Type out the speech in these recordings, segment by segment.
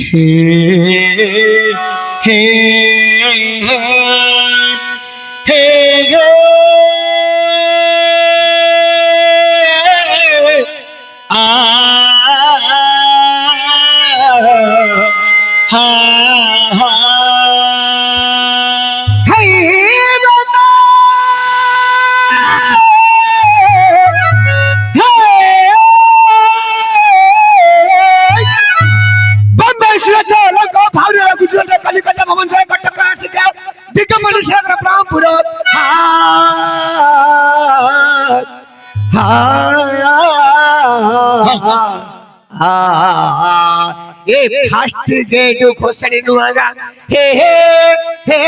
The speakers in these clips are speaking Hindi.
हे हे हे आ हा हा कलिकता भवन से कटक सिक्का दिगंबरी सागर ब्रह्मपुर ये फास्ट गेट घोषणी नुआगा हे हे हे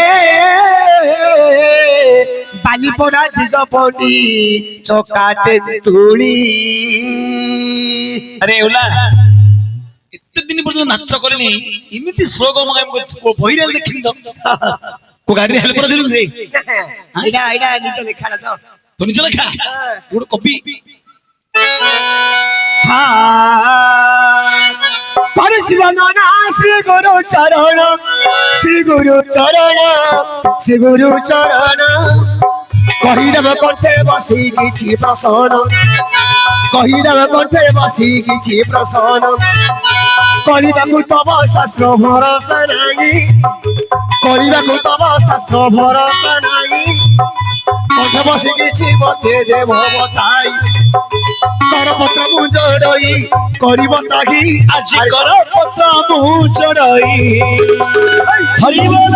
बालीपोड़ा दिगपटी चौकाटे तुली अरे ओला इतने दिन पर्यंत नाच करनी इमिति श्लोक मगाम को बहिरे देखिन तो को गाड़ी हेल्प कर दिलु रे आइडा आइडा निजे लिखा तो तो निजे लिखा गुड कॉपी हां परिशिवना श्री गुरु चरण श्री गुरु चरण श्री गुरु चरण कहिदेव कंठे बसी किछि प्रसन्न कहिदेव कंठे बसी किछि प्रसन्न कलिबाकु तब शास्त्र भरोसा नाही कलिबाकु तब शास्त्र भरोसा नाही कंठे बसी किछि मते देव बताई करपत्र मु जड़ई करिब ताही आज करपत्र मु जड़ई हरि बोल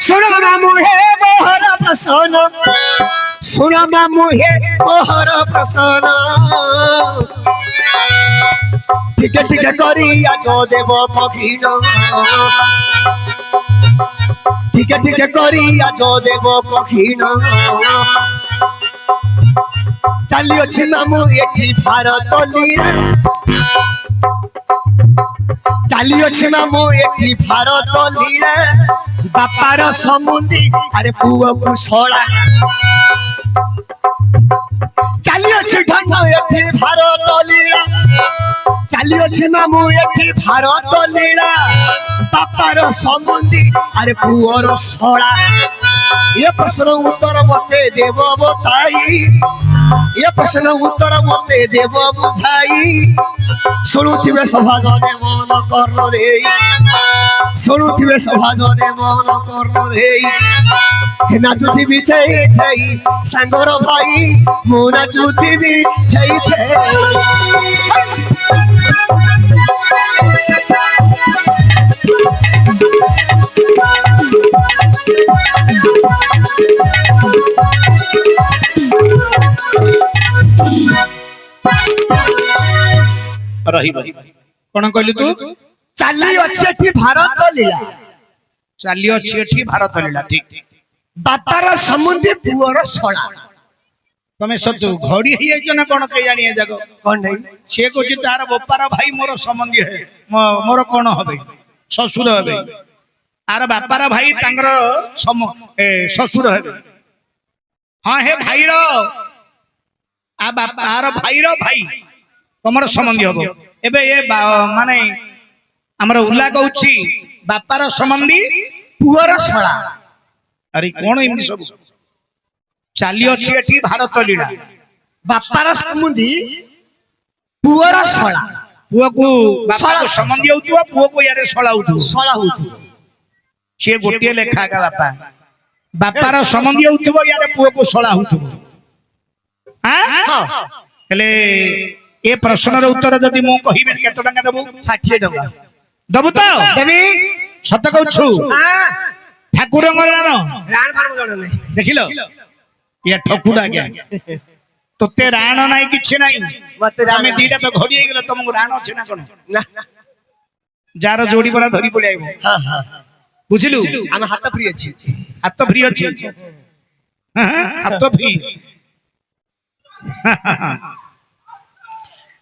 सुनो मामू हे मोहर प्रसन्न सुनो मामू हे मोहर प्रसन्न टिके टिके करी आज देव पखीन टिके टिके करी आज देव पखीन चली अच्छी मामू एठी भारत लीला चली अच्छी मामू एठी भारत लीला बापार समुंदी अरे पुओ को सोला चली अच्छी ठंड एठी भारत लीला चली अच्छी मामू एठी भारत लीला बापार समुंदी अरे पुओर सोला ये प्रश्न उत्तर मते देव बताई ये प्रश्न उत्तर मते देव बुझाई शुणुथिबे सभाजने मन कर्ण देई शुणुथिबे सभाजने मन कर्ण देई हे नाचुथिबी थेई थेई सांगर भाई मो नाचुथिबी थेई थेई रही भाई कौन कहलु तू चाली अछि भारत लीला चाली अछि भारत लीला ठीक बापार समुंदी पुओर सोला तमे सब घड़ी ही आइछ ना कोन के जानिए जागो कोन नहीं से कहछि तार बापार भाई मोर संबंधी है मोर कोन हबे ससुर हबे आर बापार भाई तांगर ससुर हबे हां हे भाई रो आ बापार भाई रो भाई तमर संबंधी हबो एबे ए माने हमरा उल्ला कहउछि बापार संबंधी पुओर सोला अरे कोन इमि सब चाली अछि एठी भारत लीला बापार समुंदी पुओर सोला पुओ को बापा को संबंधी होतुवा पुओ को यारे सोला होतु से गोटिए लेखा का बापा बापार संबंधी होतुवा यारे पुओ को सोला होतु हां हेले ए प्रश्न रो उत्तर जदि मो कहिबे केतो टंका देबो 60 टंका दबु तो देबी सत कहछु हां ठाकुर राण फार्म जण नै देखिलो ये ठकुडा क्या तोते राण नाही किछ नाही मते हमें दीटा तो घड़ी गेलो तुमको राण अछि ना कोन ना जार जोड़ी बना धरी पळे आइबो हां हां बुझिलु हम हाथ फ्री अछि हाथ फ्री अछि हां हाथ फ्री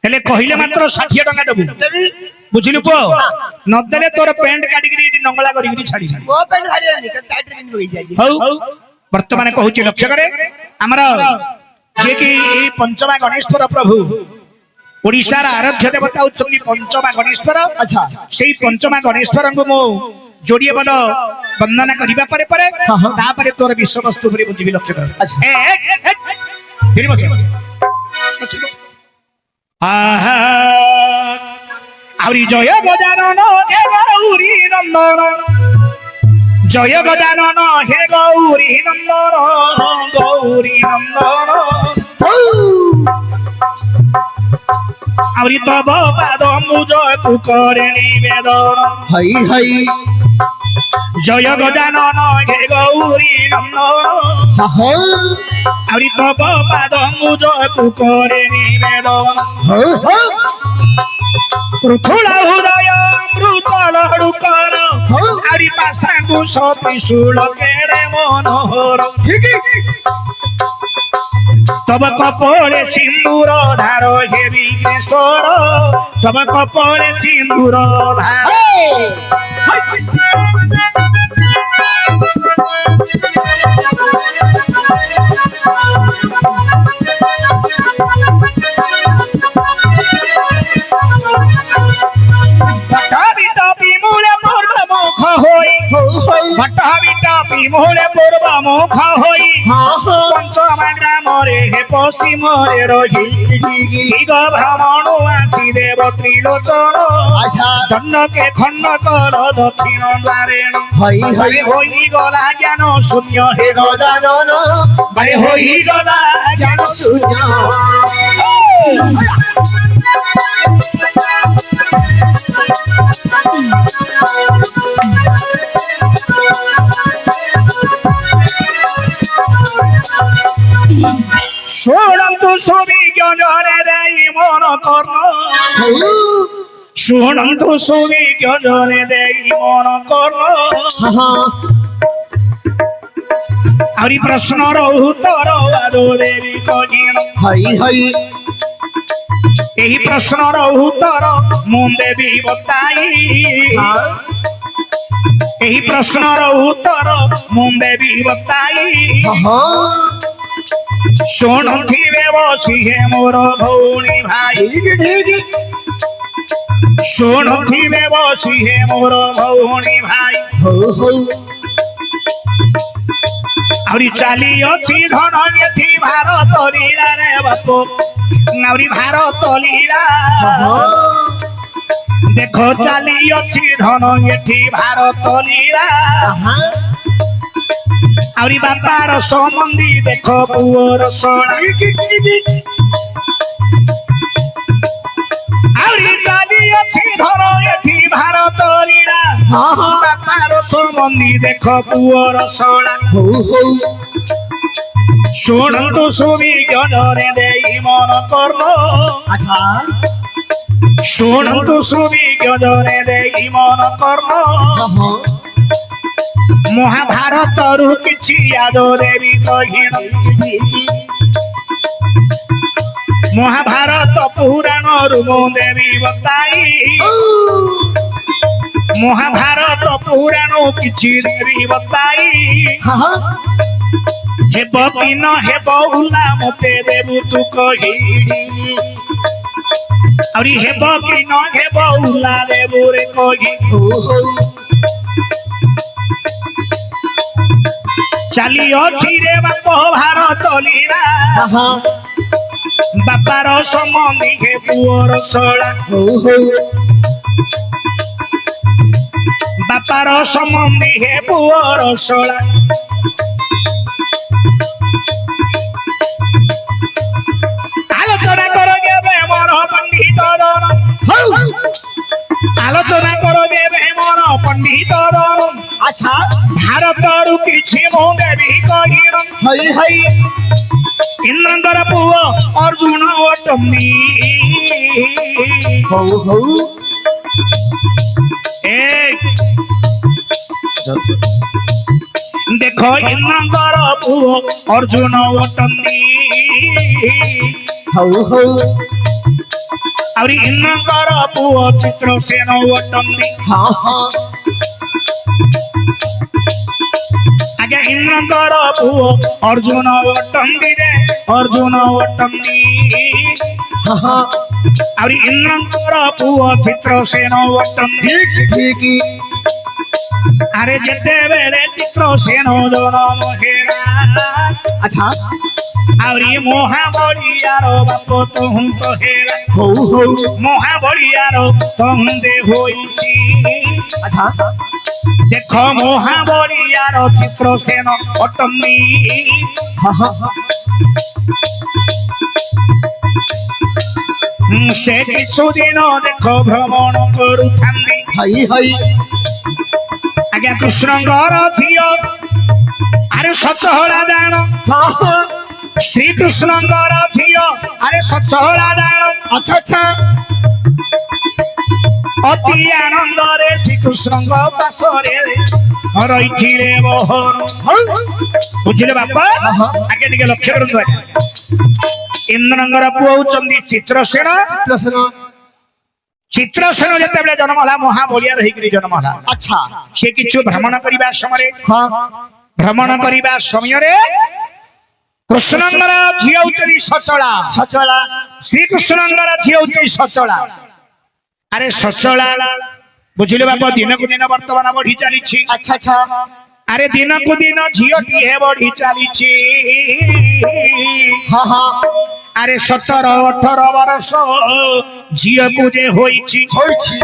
हेले कहले मात्र 60 टका देबू बुझिलु को नदेले तोर पेंट काटिगिरी नंगला करिगिरी छाड़ी ओ पेंट हारियानी के टाइट रिंग होई जाई हौ वर्तमान कहूची लक्ष्य करे हमर जे कि ई पंचमा गणेश्वर प्रभु ओडिसा रा आराध्य देवता उच्चनी पंचमा गणेश्वर अच्छा सेही पंचमा गणेश्वर को मो जोड़िए पद वंदना करिबा परे परे तापरे तोर विश्व वस्तु परि बुझिबी लक्ष्य कर अच्छा फिर बसे आहा आवरी जय गजानन हे गौरी नंदन जय गजानन हे गौरी नंदन गौरी नंदन आवरी तब पाद मुज तु करे निवेदन हई हई जय गजानन हे गौरी नंदन हो आवरी तब पाद मुज तु करे निवेदन हो हो पृथुला हृदय अमृत लहडू कर आवरी पासांगु त्रिशूल केड़े मनोहर तब कपोले सिंदूर धार हे विघ्नेश्वर तब कपोले सिंदूर धार पश्चिम रही भ्रमण आसी देव त्रिलोचन दंड के खंड कर दक्षिण द्वारे होई गला ज्ञान शून्य हे गजानन भाई होई गला ज्ञान शून्य शुणन्तु सुविज्ञजने देई मन कर्म शुणन्तु सुविज्ञजने देई मन कर्म आरी प्रश्न उत्तर आदो देवी कहिन हई हई एही प्रश्न उत्तर मु देवी बताई एही प्रश्न उत्तर मु देवी बताई शुणुथिबे बसी हे मोर भौणी भाई शुणुथिबे बसी हे मोर भौणी भाई आवरी चाली अछि धन एथि भारत लीला रे बापो आवरी भारत लीला देखो चाली अछि धन एथि भारत लीला आवरी बापार संबंधी देखो पुअर सोना आवरी चाली अछि धन एथि भारत लीला बापार संबंधी देखो पुअर सोना शुणन्तु सुविज्ञजने देई मन कर्म अच्छा शुणन्तु सुविज्ञजने देई मन कर्म महाभारत रु किछि याद देवी कहिन महाभारत पुराण रु देवी बताई महाभारत पुराण किछि देवी बताई हेब कि न हेब उला मते देबु तू कहि अरे हेब कि न हेब उला देबु रे कहि चाली अछि रे बाप भारत लीला बापार संबंधी हे पुअर सोला बापार संबंधी हे पुअर सोला आलोचना करो गेबे मोर पंडित आलोचना करो गेबे मोर पंडित अच्छा भारत रु किछि मो देवी कहिन हई हई इंद्रंगर पुओ अर्जुन ओटमी हो हो ए देखो इंद्रंगर पुओ अर्जुन ओटमी हो हो ଆହୁରି ଇନ୍ଦ୍ରଙ୍କର ପୁଅ ଚିତ୍ରସେନ ଅଟନ୍ତି हाँ हाँ ଆଜ୍ଞା ଇନ୍ଦ୍ରଙ୍କର ପୁଅ ଅର୍ଜୁନ ଅଟନ୍ତି ରେ ଅର୍ଜୁନ ଅଟନ୍ତି हाँ हाँ ଆହୁରି ଇନ୍ଦ୍ରଙ୍କର ପୁଅ ଚିତ୍ରସେନ ଅଟନ୍ତି ठीक ଆରେ ଯେତେବେଳେ ଚିତ୍ରସେନ ଜନମ ହେଲା अच्छा ଆହୁରି ମହାବଳିଆର ବାପ ତହୁଙ୍କ ହେଲା हो ମହାବଳିଆର ତହୁନ୍ଦେ ହୋଇଛି अच्छा ଦେଖ ମହାବଳିଆର ଚିତ୍ରସେନ ଅଟନ୍ତି हाँ हाँ ସେ କିଛି ଦିନ ଦେଖ ଭ୍ରମଣ କରୁଥାନ୍ତି हई हई ଆଜ୍ଞା କୃଷ୍ଣଙ୍କର ଝିଅ ଆରେ ସଚହଳା ଜାଣ हाँ हाँ ଶ୍ରୀକୃଷ୍ଣଙ୍କର ଝିଅ ଆରେ ସଚହଳା ଜାଣ अच्छा अच्छा ଅତି ଆନନ୍ଦରେ ଶ୍ରୀକୃଷ୍ଣଙ୍କ ପାଶରେ ରହିଥିଲେ ବହନ ବୁଝିଲେ ବାପା ଆଜ୍ଞା ଟିକେ ଲକ୍ଷ୍ୟ କରନ୍ତୁ ଆଜ୍ଞା ଇନ୍ଦ୍ରଙ୍କର ପୁଅ ହଉଛନ୍ତି ଚିତ୍ରସେନ प्रश्न ଚିତ୍ରସେନ ଯେତେବେଳେ ଜନ୍ମ ହେଲା ମହାବଳିଆର ହେଇକିରି ଜନ୍ମ ହେଲା अच्छा ସେ କିଛି ଭ୍ରମଣ କରିବା ସମୟରେ हाँ କୃଷ୍ଣଙ୍କର ଝିଅ ହଉଛନ୍ତି ସଚଳା सचला ଶ୍ରୀକୃଷ୍ଣଙ୍କର ଝିଅ ହଉଛି ସଚଳା ଆରେ ସଚଳା ବୁଝିଲେ ବାପା ଦିନକୁ ଦିନ ବର୍ତ୍ତମାନ ବଢି ଚାଲିଛି अच्छा अच्छा ଆରେ ଦିନକୁ ଦିନ ଝିଅଟିଏ ବଢି ଚାଲିଛି हाँ हाँ ଆରେ 17-18 ବର୍ଷ ଝିଅକୁ ଯେ ହୋଇଛି होइछि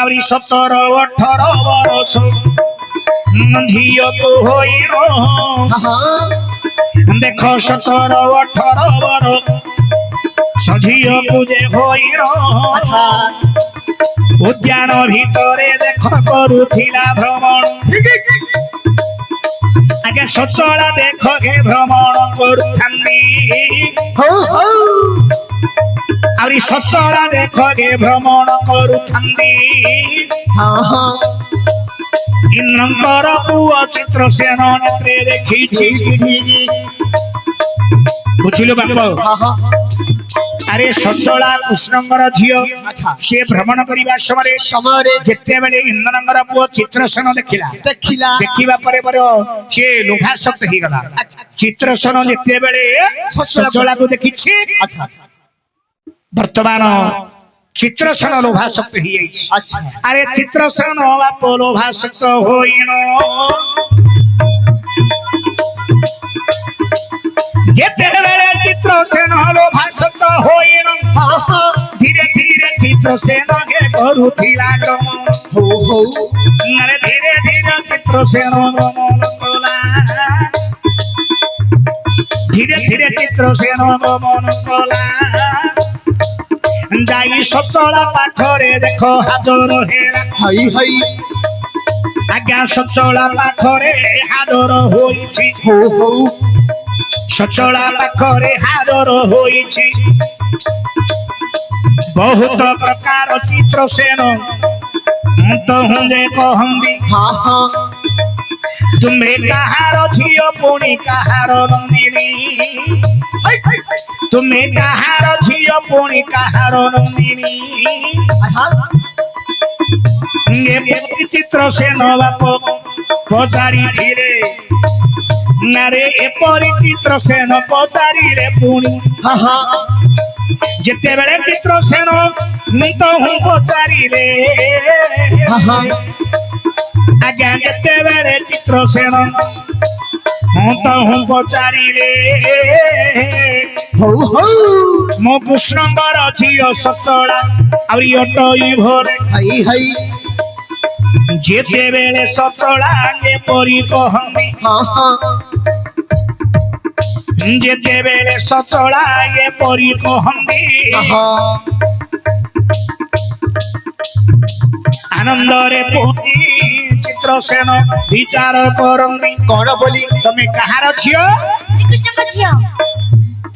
ଆହୁରି 17-18 ବର୍ଷ ଝିଅକୁ ହୋଇନ हाँ हाँ ଦେଖ 17-18 ବର୍ଷ ଝିଅକୁ ଯେ ହୋଇନ अच्छा ଉଦ୍ୟାନ ଭିତରେ ଦେଖ କରୁଥିଲା ଭ୍ରମଣ ଆଜ୍ଞା ସଚଳା ଦେଖ କେ ଭ୍ରମଣ କରୁଥାନ୍ତି हो ଆହୁରି ସଚଳା ଦେଖ କେ ଭ୍ରମଣ କରୁଥାନ୍ତି हाँ हाँ ଇନ୍ଦ୍ରଙ୍କର ପୁଅ ଚିତ୍ରସେନ ନେତ୍ରେ ଦେଖିଛି ବୁଝିଲୁ ବାପ हाँ हाँ ଆରେ ସଚଳା କୃଷ୍ଣଙ୍କର ଝିଅ अच्छा ସିଏ ଭ୍ରମଣ କରିବା ସମୟରେ समय ଯେତେବେଳେ ଇନ୍ଦ୍ରଙ୍କର ପୁଅ ଚିତ୍ରସେନ ଦେଖିଲା देखिला ଦେଖିବା ପରେ ପରେ ସିଏ ଲୋଭାସକ୍ତ ହେଇଗଲା ଚିତ୍ରସେନ ଯେତେବେଳେ ସଚଳାକୁ ଦେଖିଛି अच्छा ବର୍ତ୍ତମାନ ଚିତ୍ରସେନ ଲୋଭାସକ୍ତ ହେଇଯାଇଛି अच्छा ଆରେ ଚିତ୍ରସେନ ବାପ ଲୋଭାସକ୍ତ ହୋଇନ ଯେତେବେଳେ ଚିତ୍ରସେନ ଲୋଭାସକ୍ତ ହୋଇନ हाँ हाँ ଧୀରେ ଧୀରେ ଚିତ୍ରସେନ କରୁଥିଲା हो ଆରେ ଧୀରେ ଧୀରେ ଚିତ୍ରସେନ ଗମନ କଲା ଧୀରେ ଧୀରେ ଚିତ୍ରସେନ ଗମନ କଲା ଯାଇ ସଚଳା ପାଖରେ ଦେଖ ହାଜର ହେଲା हई हई ଆଜ୍ଞା ସଚଳା ପାଖରେ ହାଜର ହୋଇଛି हो ସଚଳା ପାଖରେ ହାଜର ହୋଇଛି ବହୁତ ପ୍ରକାର ଚିତ୍ରସେନ ତହୁଁରେ କହନ୍ତି हाँ हाँ ତୁମେ କାହାର ଝିଅ ପୁଣି କାହାର ନନ୍ଦିନୀ ତୁମେ କାହାର ଝିଅ ପୁଣି କାହାର ନନ୍ଦିନୀ अच्छा ଏପରି ଚିତ୍ରସେନ ବାପ ପଚାରିଥିଲେ ନାରେ ଏପରି ଚିତ୍ରସେନ ପଚାରିଲେ ପୁଣି हाँ हाँ ଯେତେବେଳେ ଚିତ୍ରସେନ ତହୁଁ ପଚାରିଲେ हाँ हाँ ଆଜ୍ଞା ଯେତେବେଳେ ଚିତ୍ରସେନ ତହୁଁ ପଚାରିଲେ हो ମୋ କୃଷ୍ଣଙ୍କର ଝିଅ ସଚଳା ଆହୁରି ଅଟଇ ଭରେ हई हई ଯେତେବେଳେ ସଚଳା ଏପରି କହନ୍ତି हाँ हाँ ଯେତେବେଳେ ସଚଳା ଏପରି କହନ୍ତି हाँ ଆନନ୍ଦରେ ପୁଣି ଚିତ୍ରସେନ ବିଚାର କରନ୍ତି कौन बोली ତମେ କାହାର ଝିଅ ଶ୍ରୀକୃଷ୍ଣଙ୍କ ଝିଅ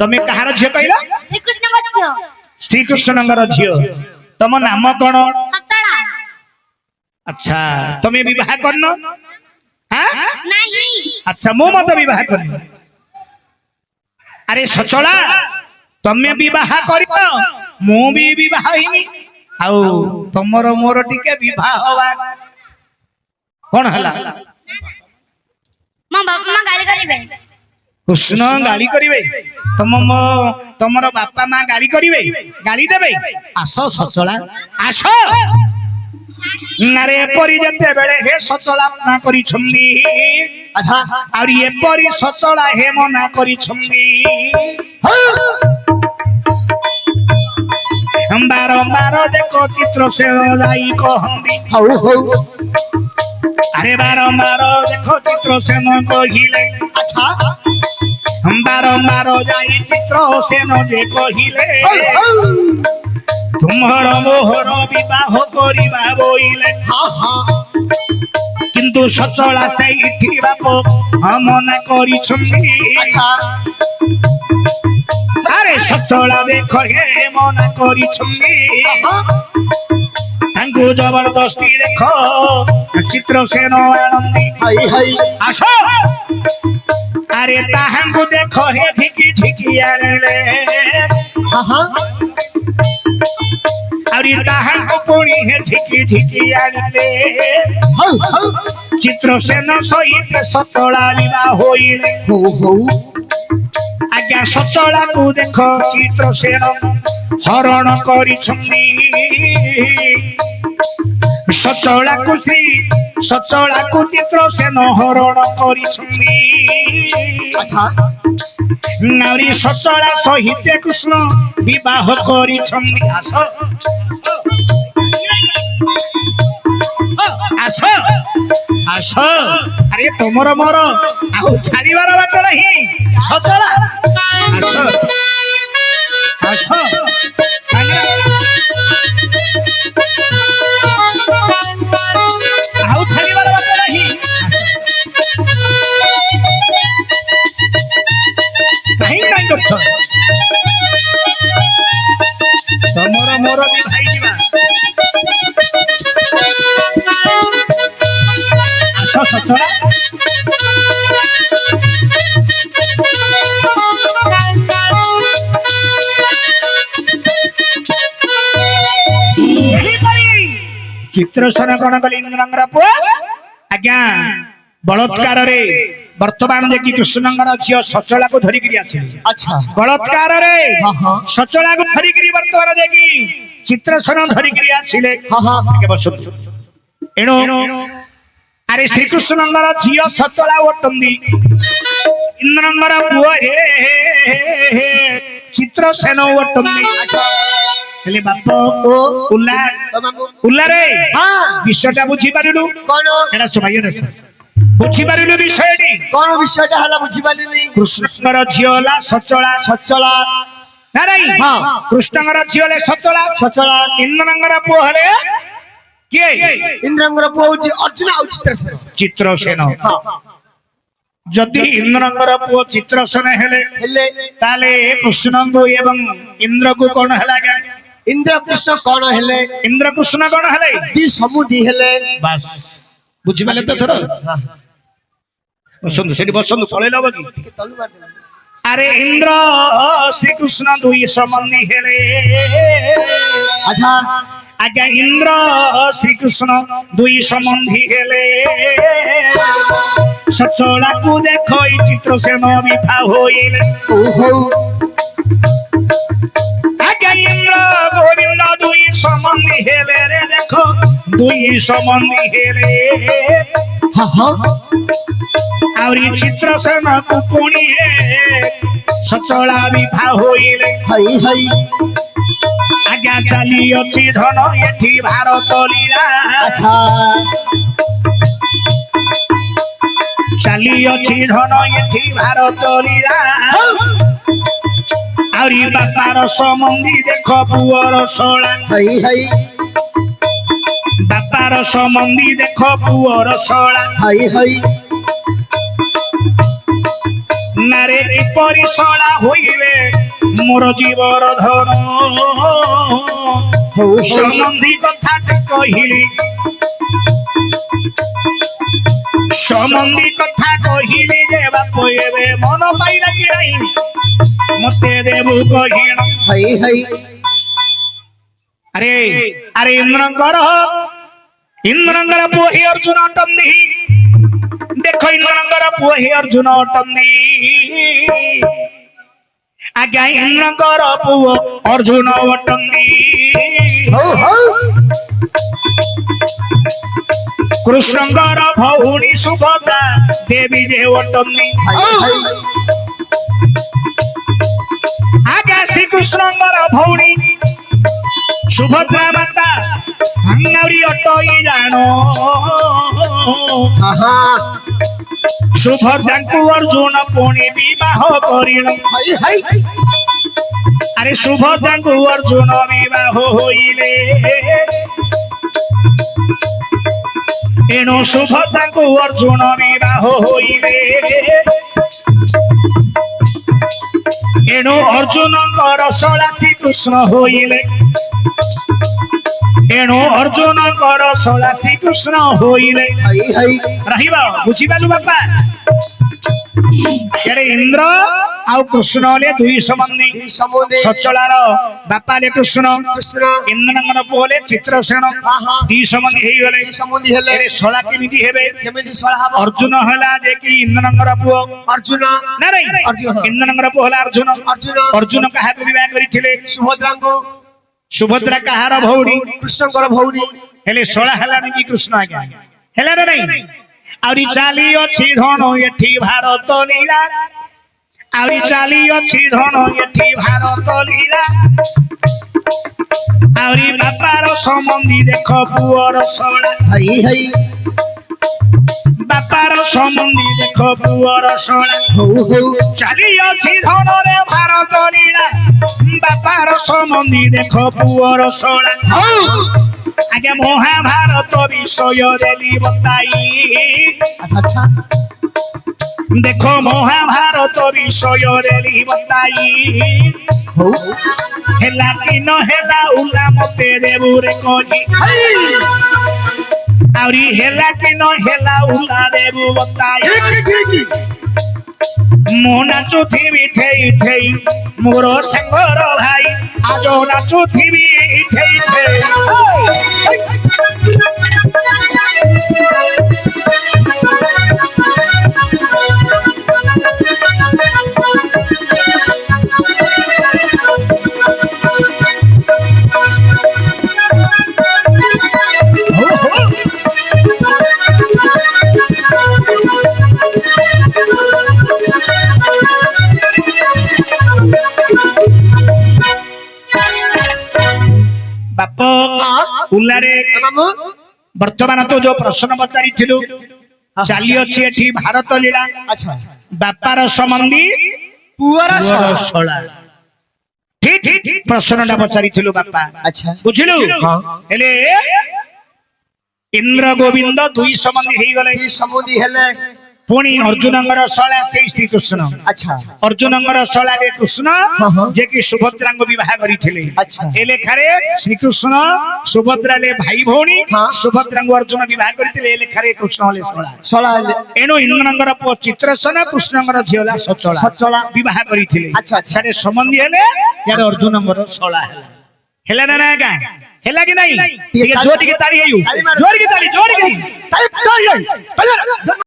ତମେ କାହାର ଝିଅ କହିଲ ଶ୍ରୀକୃଷ୍ଣଙ୍କ ଝିଅ ଶ୍ରୀକୃଷ୍ଣଙ୍କର ଝିଅ ତମ ନାମ କଣ ସଚଳା ଆଚ୍ଛା ତମେ ବିବାହ କରିନ ନାହିଁ ଆଚ୍ଛା ମୁଁ ମତ ବିବାହ କରିନି ଆରେ ସଚଳା ତମେ ବିବାହ କରିନ ମୁଁ ବି ବିବାହ ହେଇନି ଆଉ ତମର ମୋର ଟିକେ ବିବାହ ହବା କଣ ହେଲା ମୋ ବାପା ମା ଗାଳି କରିବେ। କୃଷ୍ଣ ଗାଳି କରିବେ ତମର ବାପା ମା ଗାଳି କରିବେ ଗାଳି ଦେବେ ଆସ ସଚଳା ଆସ ନାରେ ଏପରି ଯେତେବେଳେ ହେ ସଚଳା ମନା କରିଛନ୍ତି ଆଚ୍ଛା ଆହୁରି ଏପରି ସଚଳା ହେ ମନା କରିଛନ୍ତି ବାରମ୍ବାର ଦେଖ ଚିତ୍ର ସେ ଯାଇ କହନ୍ତି ହଉ ହଉ ଆରେ ବାରମ୍ବାର ଦେଖ ଚିତ୍ର ସେନ କହିଲେ ଆଚ୍ଛା ବାରମ୍ବାର ଯାଇ ଚିତ୍ର ସେନ ଯେ କହିଲେ ହଉ ତୁମର ମୋହର ବିବାହ କରିବା ବୋଇଲେ ହଁ ହଁ କିନ୍ତୁ ସଚଳା ସେଇଠି ବାପ ମନା କରିଛନ୍ତି ଆଚ୍ଛା ଆରେ ସଚଳା ଦେଖ ହେ ମନା କରିଛନ୍ତି ତାଙ୍କୁ ଜବରଦସ୍ତି ଦେଖ ଚିତ୍ର ସେନ ଆନନ୍ଦି ହାଇ ହାଇ ଆସ ଆରେ ତାହାଙ୍କୁ ଦେଖ ହେ ଝିକି ଝିକି ଆଣିଲେ ହଁ ହଁ ଆହୁରି ତାହାଙ୍କୁ ପୁଣି ହେ ଝିକି ଝିକି ଆଣିଲେ ହଉ ହଉ ଚିତ୍ର ସେନ ସହିତ ସଚଳା ବିବାହ ହୋଇଲେ ହଉ ହଉ ଆଜ୍ଞା ସଚଳାକୁ ଦେଖ ଚିତ୍ର ସେନ ହରଣ କରିଛନ୍ତି ସଚଳାକୁ ଚିତ୍ର ସେନ ହରଣ କରିଛନ୍ତି ଆଚ୍ଛା ନାରୀ ସଚଳା ସହିତ କୃଷ୍ଣ ବିବାହ କରିଛନ୍ତି ଆସ ଆସ ଆସ ଆରେ ତମର ମୋର ଆଉ ଛାଡ଼ିବାର ବାଟ ନାହିଁ ସଚଳା ଆସ ଆସ ଆଉ ଛାଡ଼ିବାର ବାଟ ନାହିଁ କାହିଁ ନାଇଁ କରୁଛ ତମର ମୋର ବି ଭାଇ ଯିବା ଆସ ସଚଳା ଚିତ୍ରସେନ କଣ କଲେ ଇନ୍ଦ୍ରଙ୍କର ପୁଅ ଆଜ୍ଞା ବଳତ୍କାରରେ ବର୍ତ୍ତମାନ ଦେଖି କୃଷ୍ଣଙ୍କର ଝିଅ ସଚଳାକୁ ଧରିକିରି ଆସିଲେ ଆଚ୍ଛା ବଳତ୍କାରରେ ହଁ ହଁ ସଚଳାକୁ ଧରିକିରି ବର୍ତ୍ତମାନ ଦେଖି ଚିତ୍ରସେନ ଧରିକିରି ଆସିଲେ ହଁ ହଁ ଆଜ୍ଞା ବସନ୍ତୁ ଏଣୁ ଆରେ ଶ୍ରୀକୃଷ୍ଣଙ୍କର ଝିଅ ସଚଳା ଅଟନ୍ତି ଇନ୍ଦ୍ରଙ୍କର ପୁଅ ଚିତ୍ରସେନ ଅଟନ୍ତି ହେଲେ ବାପ ଓ ଉଲ୍ଲାରେ ହଁ ବିଷୟଟା ବୁଝିପାରିଲୁ କଣ ଏଟା ସବାଇ ବୁଝିପାରିଲୁ ବିଷୟଟି କଣ ବିଷୟଟା ହେଲା ବୁଝିପାରିଲି କୃଷ୍ଣଙ୍କର ଝିଅ ହେଲା ସଚଳା ସଚଳା ନା ନାଇଁ ହଁ। କୃଷ୍ଣଙ୍କର ଝିଅ ହେଲେ ସଚଳା ସଚଳା ଇନ୍ଦ୍ରଙ୍କର ପୁଅ ହେଲେ କିଏ ଇନ୍ଦ୍ରଙ୍କର ପୁଅ ହଉଛି ଅର୍ଜୁନ ଆଉ ଚିତ୍ରସେନ ଚିତ୍ରସେନ ହଁ ଯଦି ଇନ୍ଦ୍ରଙ୍କର ପୁଅ ଚିତ୍ରସେନ ହେଲେ ହେଲେ ତାହେଲେ କୃଷ୍ଣଙ୍କୁ ଏବଂ ଇନ୍ଦ୍ରକୁ କଣ ହେଲା ଇନ୍ଦ୍ର କୃଷ୍ଣ କଣ ହେଲେ ଇନ୍ଦ୍ର କୃଷ୍ଣ କଣ ହେଲେ ଦି ସମୁଦି ହେଲେ ବାସ୍ ବୁଝିପାରିଲେ ତ ଥର ବସନ୍ତୁ ସେଠି ବସନ୍ତୁ ପଳେଇଲ କି ଟିକେ ତଳୁ ମାରିଦେଲା। ଆରେ ଇନ୍ଦ୍ର ଶ୍ରୀକୃଷ୍ଣ ଦୁଇ ସମ୍ବନ୍ଧୀ ହେଲେ ଆଚ୍ଛା ଆଜ୍ଞା ଇନ୍ଦ୍ର ଶ୍ରୀକୃଷ୍ଣ ଦୁଇ ସମ୍ବନ୍ଧୀ ହେଲେ ସଚଳାକୁ ଦେଖ ଏଇ ଚିତ୍ରସେନ ବିବାହ ହୋଇଲେ ଓହୋ ଆଜ୍ଞା ଇନ୍ଦ୍ର ଗୋବିନ୍ଦ ଦୁଇ ସମ୍ବନ୍ଧୀ ହେଲେ ରେ ଦେଖ ଦୁଇ ସମ୍ବନ୍ଧୀ ହେଲେ ହଁ ହଁ ଆହୁରି ଚିତ୍ରସେନକୁ ପୁଣି ସଚଳା ବିବାହ ହୋଇଲେ ହାଇ ହାଇ ଆଜ୍ଞା ଚାଲିଅଛି ଧନ ଏଠି ଭାରତ ଲୀଳା ଆଚ୍ଛା ଚାଲିଅଛି ଧନ ଏଠି ଭାରତ ଲୀଳା ଆହୁରି ବାପାର ସମ୍ବନ୍ଧୀ ଦେଖ ପୁଅର ଶଳା ହାଇ ହାଇ ବାପାର ସମ୍ବନ୍ଧୀ ଦେଖ ପୁଅର ଶଳା ହାଇ ହାଇ ନାରେ କିପରି ଶଳା ହୋଇବେ ମୋର ଜୀବର ଧନ ହଉ ସମ୍ବନ୍ଧୀ କଥା କହିଲି ସମ୍ବନ୍ଧୀ କଥା କହିଲି ଯେ ବାପ ଏବେ ମନ ପାଇଲା କି ନାହିଁ ମତେ ଦେବୁ କହିଣ ହାଇ ହାଇ अरे अरे इंद्रंगर पुओ ही अर्जुन अटंदी देखो इंद्रंगर पुओ ही अर्जुन अटंदी आज्ञा इंद्रंगर पुओ अर्जुन अटंदी कृष्णंगर भौणी सुभद्रा देवी जे अटंदी आज्ञा श्री कृष्णंगर भौणी सुभद्रा माता अंगारी अटई जानो सुभद्रा को अर्जुन पुणी विवाह करिल अरे सुभद्रा को अर्जुन विवाह होइले एणु सुभद्रा को अर्जुन विवाह होइले एणु अर्जुन शला श्री कृष्ण होइले एणु अर्जुन शला श्री कृष्ण होइले रहिबा बुझिबालु बापा यारे इंद्र आउ कृष्ण ले दुई संबंधी सचलार बापा ले कृष्ण इंद्रनंगन पुओले चित्रसेन दी संबंधी हेई गले अरे शला केमिति हेबे अर्जुन हला जे कि इंद्रनंगर पुओ अर्जुन ना रे इंद्रनंगर पुओ हला अर्जुन अर्जुन काहा को विवाह करिथिले सुभद्रा काहार भौणी कृष्णकर भौणी हेले शला हला नि कृष्ण आज्ञा हेला रे नहीं आउरी चाली अछि धन एठी भारत लीला आउरी चाली अछि धन एठी भारत लीला आउरी बापार संबंधी देख पुअर शला बापार संबंधी देख पुअर शला चाली अछि धन रे भारत लीला बापार संबंधी देख पुअर शला आगे महाभारत विषय देली बताई देखो महाभारत विषय देली बताई हेला कि न हेला उला मते देबु रे कहि आउरी हेला कि न हेला उला देबु बताई मो नाचो थीबी ठेई ठेई मोर संगर भाई आजो नाचो थीबी ठेई ठेई बाप उल्लारे वर्तमान तो जो प्रश्न पचारि थिलु चाली अछि एठी भारत लीला बापार संबंधी पुअर शला ठीक प्रश्नटा पचारि थिलु बापा बुझिलु हेले इंद्र गोविंद दुई संबंधी हेई गले पुणी अर्जुनंगर शला से श्री कृष्ण अर्जुनंगर शला रे कृष्ण जे कि सुभद्रा को विवाह करिथिले ए लेखारे श्री कृष्ण सुभद्रा ले भाई भौणी सुभद्रा को अर्जुन विवाह करिथिले ए लेखारे कृष्ण ले शला एनो इंद्रनंगर पो चित्रसेन कृष्णंगर झियोला सचला विवाह करिथिले सारे संबंधी हेले यार अर्जुनंगर शला हेला ना ना का हेला कि नहीं जोर के ताली हेयु जोर के ताली